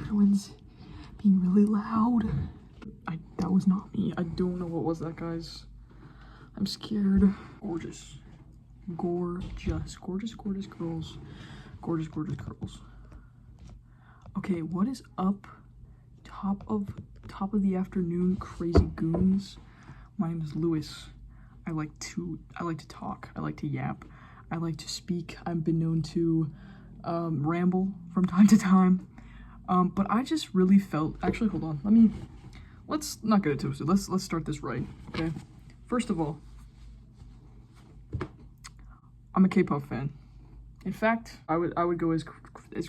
everyone's being really loud. That was not me. I don't know what was that, guys. I'm scared. Gorgeous. Gorgeous. Gorgeous, gorgeous girls. Gorgeous, gorgeous girls. Okay, what is up? Top of the afternoon, crazy goons. My name is Lewis. I like to talk. I like to yap. I like to speak. I've been known to ramble from time to time. But I just really felt, actually, hold on. Let's not get it twisted. Let's start this right, okay? First of all, I'm a K-pop fan. In fact, I would go as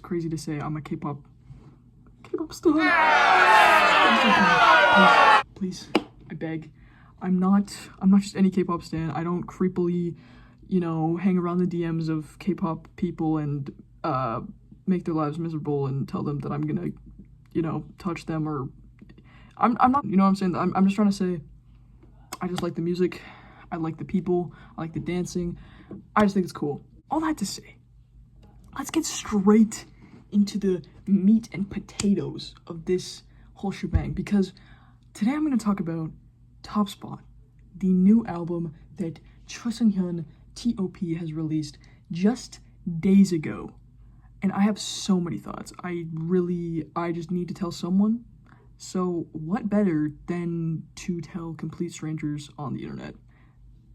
crazy to say I'm a K-pop stan. Please, I beg. I'm not just any K-pop stan. I don't creepily, hang around the DMs of K-pop people and make their lives miserable and tell them that I'm gonna, touch them, or I'm not, you know what I'm saying? I'm just trying to say, I just like the music, I like the people, I like the dancing. I just think it's cool. All that to say, let's get straight into the meat and potatoes of this whole shebang, because today I'm going to talk about Top Spot, the new album that Chosunhyun T.O.P has released just days ago. And I have so many thoughts. I just need to tell someone. So what better than to tell complete strangers on the internet?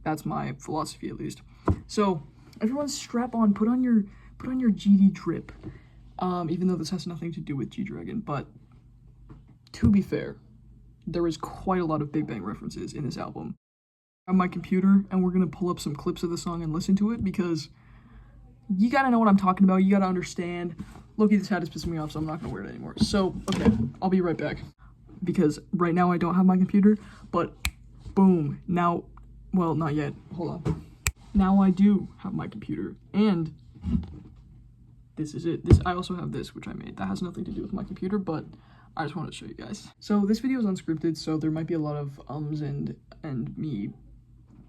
That's my philosophy, at least. So everyone strap on, put on your GD drip. Even though this has nothing to do with G-Dragon, but to be fair, there is quite a lot of Big Bang references in this album. I have my computer, and we're gonna pull up some clips of the song and listen to it, because you gotta know what I'm talking about. You gotta understand. Loki, this hat is pissing me off, so I'm not gonna wear it anymore. So, okay, I'll be right back, because right now I don't have my computer, but boom, now, well, not yet, hold on. Now I do have my computer, and this is it. I also have this, which I made. That has nothing to do with my computer, but I just wanted to show you guys. So this video is unscripted, so there might be a lot of ums and me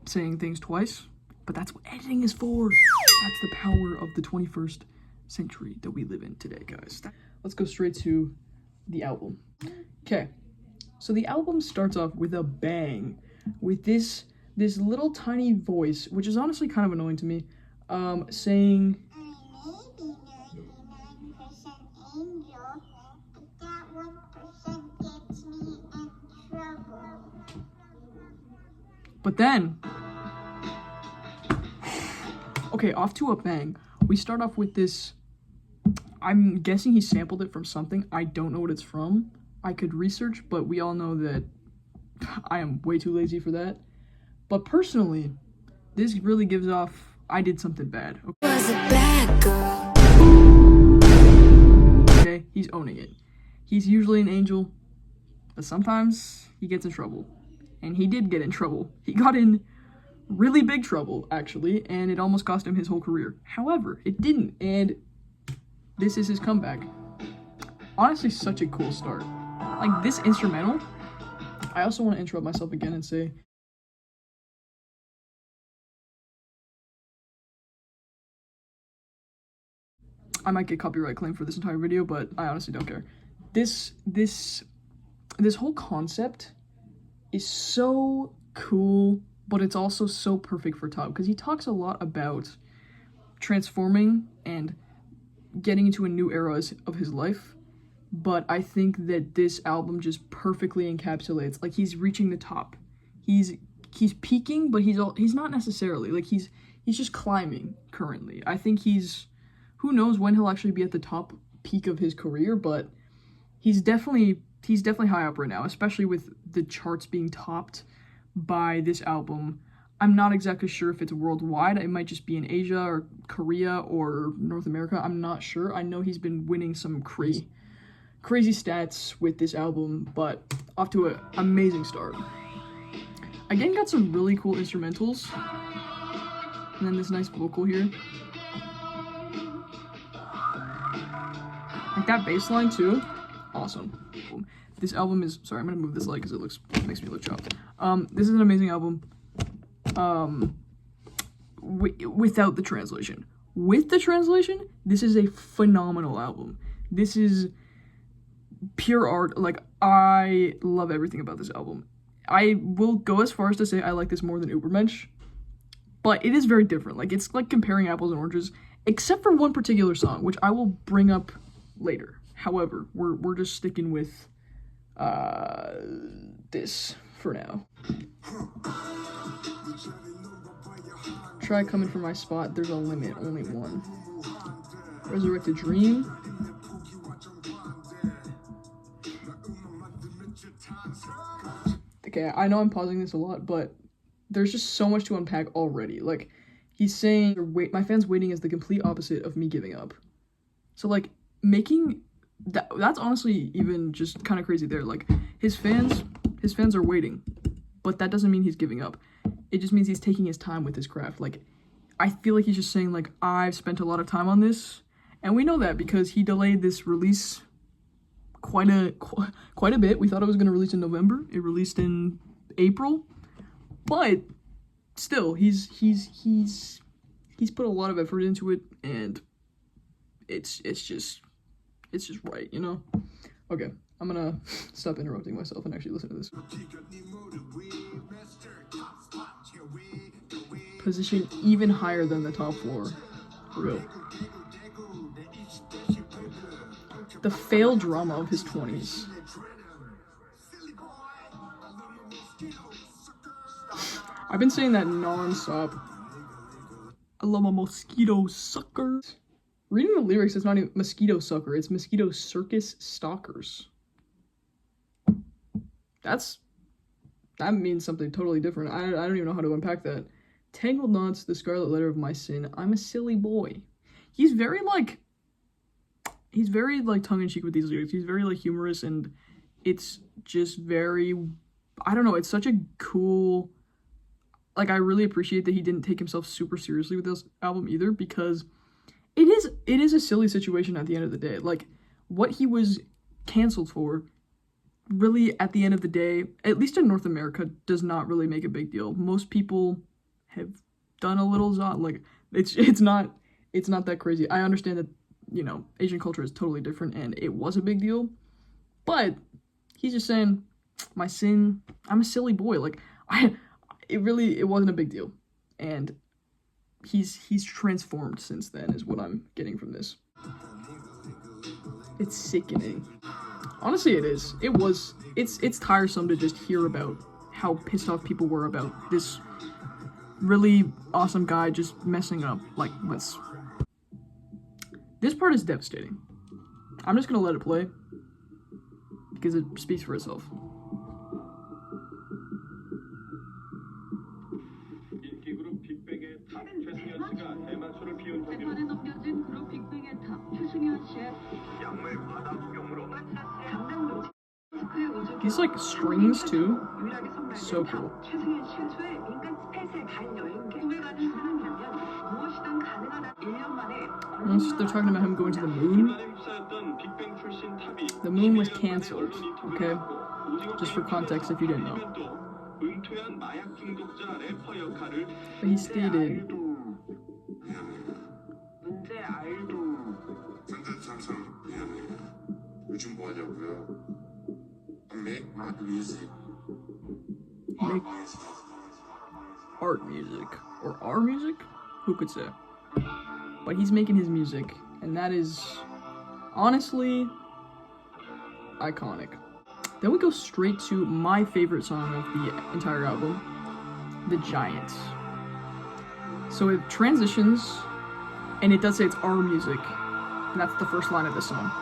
saying things twice, but that's what editing is for. That's the power of the 21st century that we live in today, guys. Let's go straight to the album. Okay, so the album starts off with a bang, with this little tiny voice, which is honestly kind of annoying to me, saying, but then, okay, off to a bang. We start off with this, I'm guessing he sampled it from something. I don't know what it's from. I could research, but we all know that I am way too lazy for that. But personally, this really gives off, I did something bad. Okay? Was a bad girl. Okay, he's owning it. He's usually an angel, but sometimes he gets in trouble. And he did get in trouble. He got in really big trouble, actually, and it almost cost him his whole career. However, it didn't, and this is his comeback. Honestly, such a cool start. Like, this instrumental, I also want to interrupt myself again and say, I might get copyright claim for this entire video, but I honestly don't care. This whole concept is so cool, but it's also so perfect for T.O.P, because he talks a lot about transforming and getting into a new era of his life, but I think that this album just perfectly encapsulates, like, he's reaching the top. He's peaking, but he's not necessarily, like, he's just climbing currently. I think who knows when he'll actually be at the top peak of his career, but he's definitely high up right now, especially with the charts being topped by this album. I'm not exactly sure if it's worldwide. It might just be in Asia or Korea or North America. I'm not sure. I know he's been winning some crazy stats with this album, but off to an amazing start. Again, got some really cool instrumentals, and then this nice vocal here. Like that bass line too, awesome. This album is, sorry, I'm gonna move this light because it makes me look chopped. This is an amazing album. Without the translation. With the translation, this is a phenomenal album. This is pure art. Like, I love everything about this album. I will go as far as to say I like this more than Ubermensch, but it is very different. Like, it's like comparing apples and oranges, except for one particular song, which I will bring up later. However, we're just sticking with this for now. Try coming for my spot. There's a limit, only one. Resurrect a Dream. Okay, I know I'm pausing this a lot, but there's just so much to unpack already. Like, he's saying, "Wait, my fans waiting is the complete opposite of me giving up." So, like, making that's honestly even just kind of crazy there. Like, his fans are waiting, but that doesn't mean he's giving up. It just means he's taking his time with his craft. Like, I feel like he's just saying, like, I've spent a lot of time on this, and we know that because he delayed this release quite a bit. We thought it was going to release in November. It released in April, but still, he's put a lot of effort into it, and it's just right, you know? Okay, I'm gonna stop interrupting myself and actually listen to this. Position even higher than the top floor. For real. The failed drama of his 20s. I've been saying that non-stop. I love a mosquito sucker. Reading the lyrics, it's not even mosquito sucker, it's mosquito circus stalkers. That means something totally different. I don't even know how to unpack that. Tangled knots, the scarlet letter of my sin. I'm a silly boy. He's very like tongue-in-cheek with these lyrics. He's very like humorous, and it's just very, I don't know, it's such a cool, like, I really appreciate that he didn't take himself super seriously with this album either, because it is a silly situation at the end of the day. Like, what he was canceled for, really, at the end of the day, at least in North America, does not really make a big deal. Most people have done a little like, it's not that crazy. I understand that, you know, Asian culture is totally different, and it was a big deal, but he's just saying, my sin, I'm a silly boy. Like, it wasn't a big deal, and he's transformed since then, is what I'm getting from this. It's sickening. Honestly, it is. It's tiresome to just hear about how pissed off people were about this really awesome guy just messing up. Like, this part is devastating. I'm just gonna let it play because it speaks for itself. These like strings too, so cool. They're talking about him going to the moon. The moon was cancelled, okay? Just for context if you didn't know. But he stated, make art music, or our music? Who could say? But he's making his music, and that is honestly iconic. Then we go straight to my favorite song of the entire album, The Giant. So it transitions, and it does say it's our music, and that's the first line of the song.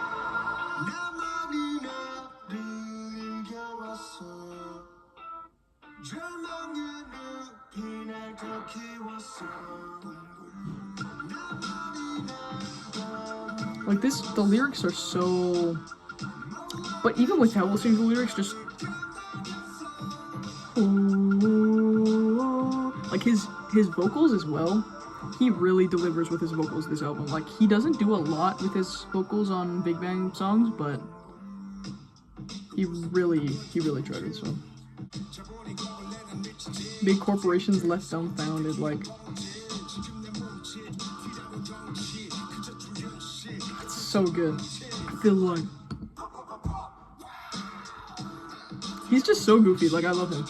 Like this, the lyrics are so, but even without listening to the lyrics, just, like his vocals as well, he really delivers with his vocals this album. Like, he doesn't do a lot with his vocals on Big Bang songs, but he really tried with this one. Big corporations left dumbfounded, like, it's so good. I feel like He's just so goofy. Like, I love him.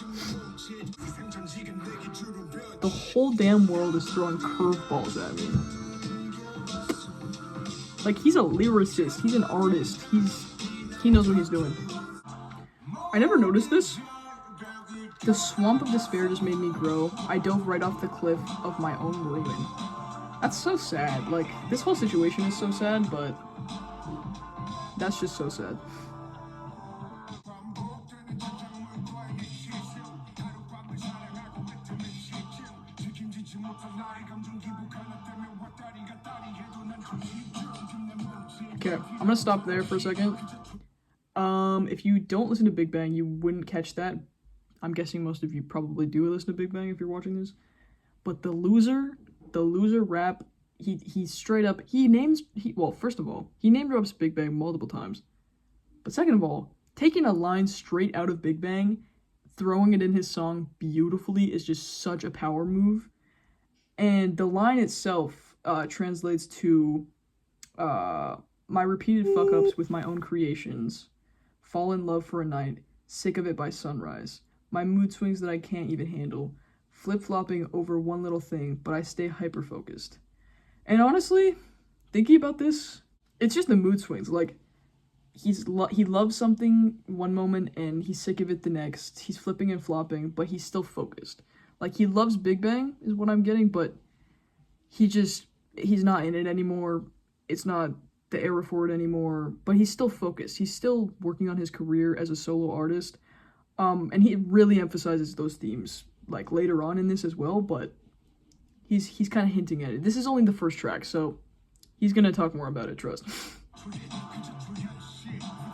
The whole damn world is throwing curveballs at me. Like, he's a lyricist. He's an artist. He knows what he's doing. I never noticed this. The swamp of despair just made me grow. I dove right off the cliff of my own ruin. That's so sad. Like, this whole situation is so sad, but that's just so sad. Okay, I'm gonna stop there for a second. If you don't listen to Big Bang, you wouldn't catch that. I'm guessing most of you probably do listen to Big Bang if you're watching this. But the loser rap, he straight up, well, first of all, he name drops Big Bang multiple times. But second of all, taking a line straight out of Big Bang, throwing it in his song beautifully is just such a power move. And the line itself translates to, my repeated fuck-ups with my own creations, fall in love for a night, sick of it by sunrise, my mood swings that I can't even handle, flip-flopping over one little thing, but I stay hyper-focused. And honestly, thinking about this, it's just the mood swings. Like, he loves something one moment and he's sick of it the next. He's flipping and flopping, but he's still focused. Like, he loves Big Bang is what I'm getting, but he's not in it anymore. It's not the era for it anymore, but he's still focused. He's still working on his career as a solo artist. And he really emphasizes those themes like later on in this as well, but he's kind of hinting at it. This is only the first track, so he's gonna talk more about it, trust.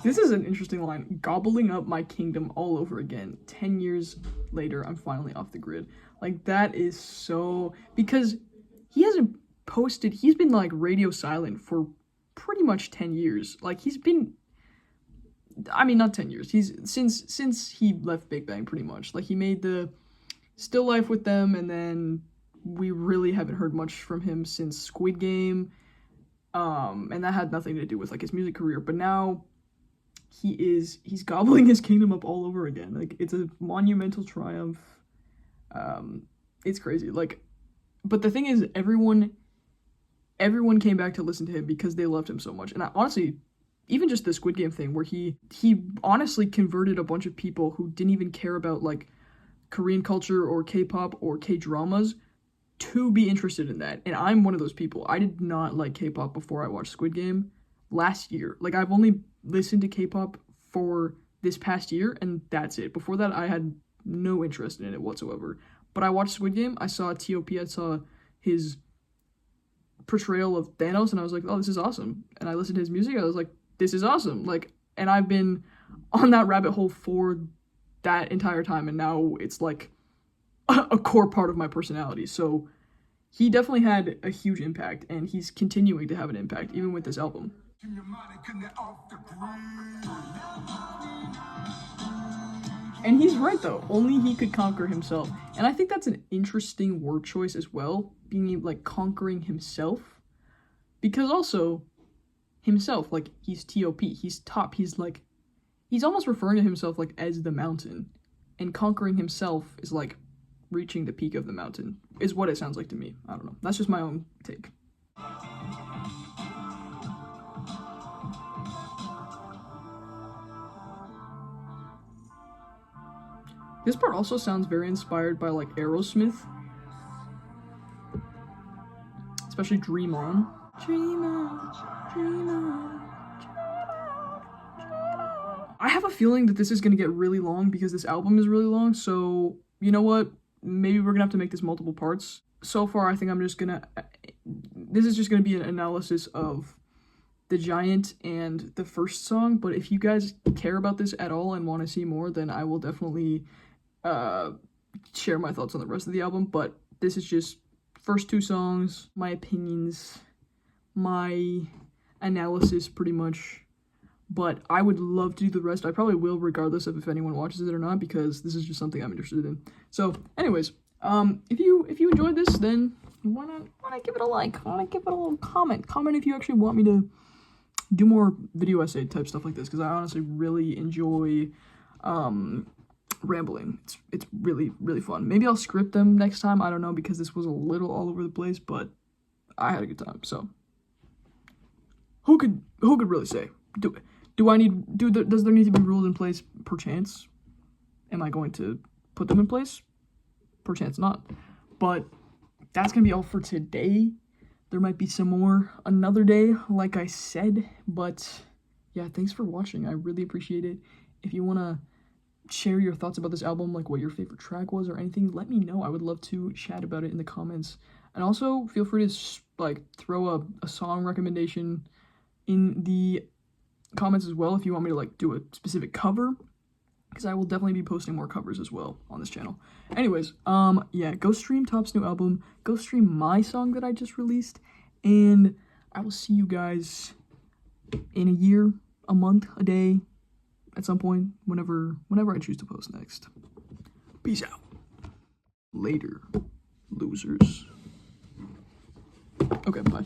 This is an interesting line. Gobbling up my kingdom all over again. 10 years later, I'm finally off the grid. Like, that is so... Because he hasn't posted... He's been, like, radio silent for pretty much 10 years. Like, he's been... I mean, not 10 years. He's... Since he left Big Bang, pretty much. Like, he made the Still Life with them, and then we really haven't heard much from him since Squid Game. And that had nothing to do with, like, his music career. But now... he's gobbling his kingdom up all over again. Like, it's a monumental triumph. It's crazy. Like, but the thing is, everyone came back to listen to him because they loved him so much. And honestly, even just the Squid Game thing, where he honestly converted a bunch of people who didn't even care about, like, Korean culture or K-pop or K-dramas to be interested in that. And I'm one of those people. I did not like K-pop before I watched Squid Game last year. Like, I've only listened to K-pop for this past year, and that's it. Before that, I had no interest in it whatsoever. But I watched Squid Game, I saw T.O.P, I saw his portrayal of Thanos, and I was like, oh, this is awesome. And I listened to his music, I was like, this is awesome. Like, and I've been on that rabbit hole for that entire time, and now it's like a core part of my personality. So he definitely had a huge impact, and he's continuing to have an impact, even with this album. And he's right, though. Only he could conquer himself. And I think that's an interesting word choice as well, being like conquering himself. Because also, himself, like, he's T.O.P, he's top, he's almost referring to himself like as the mountain. And conquering himself is like reaching the peak of the mountain, is what it sounds like to me. I don't know. That's just my own take. This part also sounds very inspired by, like, Aerosmith. Especially Dream On. Dream on, dream on, dream on, dream on. I have a feeling that this is going to get really long because this album is really long, so, you know what? Maybe we're going to have to make this multiple parts. So far, I think this is just going to be an analysis of The Giant and the first song, but if you guys care about this at all and want to see more, then I will definitely share my thoughts on the rest of the album. But this is just first two songs, my opinions, my analysis pretty much. But I would love to do the rest. I probably will, regardless of if anyone watches it or not, because this is just something I'm interested in. So anyways, if you enjoyed this, then why not give it a like? Why not give it a little comment if you actually want me to do more video essay type stuff like this, because I honestly really enjoy rambling. It's really, really fun. Maybe I'll script them next time. I don't know, because this was a little all over the place, but I had a good time. So who could really say? Does there need to be rules in place? Perchance. Am I going to put them in place? Perchance not. But that's gonna be all for today. There might be some more another day, like I said, but yeah, thanks for watching. I really appreciate it. If you want to share your thoughts about this album, like what your favorite track was or anything, let me know. I would love to chat about it in the comments. And also, feel free to like throw a song recommendation in the comments as well if you want me to like do a specific cover, because I will definitely be posting more covers as well on this channel. Anyways, yeah, go stream T.O.P's new album, go stream my song that I just released, and I will see you guys in a year, a month, a day, at some point, whenever I choose to post next. Peace out. Later, losers. Okay, bye.